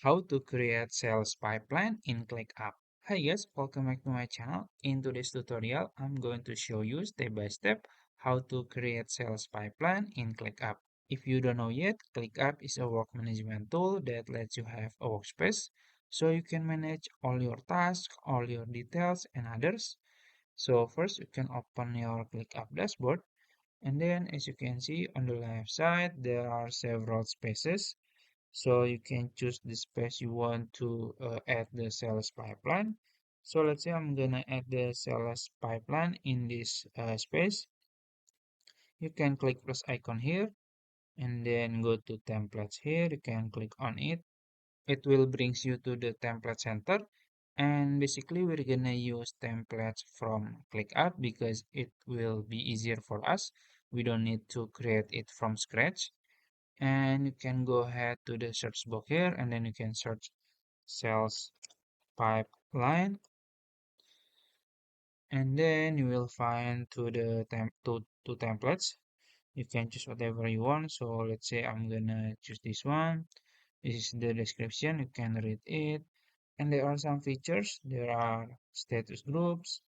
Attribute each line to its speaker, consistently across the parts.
Speaker 1: How to create sales pipeline in ClickUp. Hi guys, welcome back to my channel. In today's tutorial, I'm going to show you step by step how to create sales pipeline in ClickUp. If you don't know yet, ClickUp is a work management tool that lets you have a workspace so you can manage all your tasks, all your details and others. So first you can open your ClickUp dashboard, and then as you can see on the left side there are several spaces, so you can choose the space you want to add the sales pipeline. So let's say I'm gonna add the sales pipeline in this space. You can click plus icon here and then go to templates here. You can click on it. It will brings you to the template center. And basically we're gonna use templates from ClickUp because it will be easier for us. We don't need to create it from scratch. And you can go ahead to the search box here and then you can search sales pipeline, and then you will find to the two templates. You can choose whatever you want. So let's say I'm gonna choose this one. This is the description, you can read it, and there are some features. There are status groups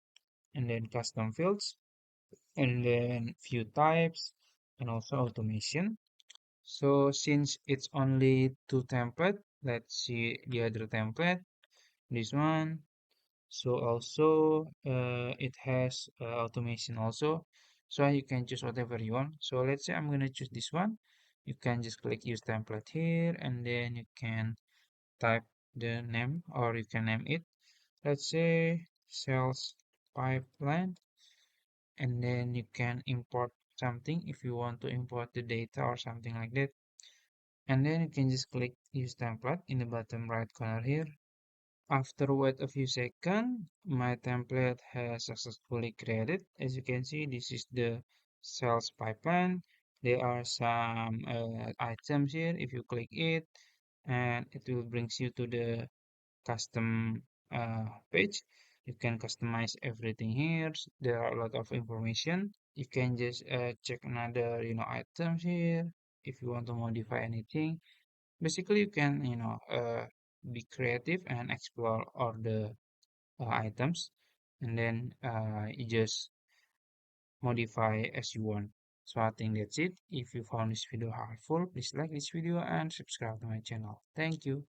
Speaker 1: and then custom fields and then few types and also automation. So since it's only two template, let's see the other template, this one. So also it has automation also. So you can choose whatever you want. So let's say I'm gonna choose this one. You can just click use template here and then you can type the name or you can name it. Let's say sales pipeline, and then you can import something if you want to import the data or something like that. And then you can just click use template in the bottom right corner here. After wait a few seconds, my template has successfully created. As you can see, this is the sales pipeline. There are some items here. If you click it, and it will brings you to the custom page. You can customize everything here. There are a lot of information. You can just check another, items here if you want to modify anything. Basically you can be creative and explore all the items, and then you just modify as you want. So I think that's it. If you found this video helpful, please like this video and subscribe to my channel. Thank you.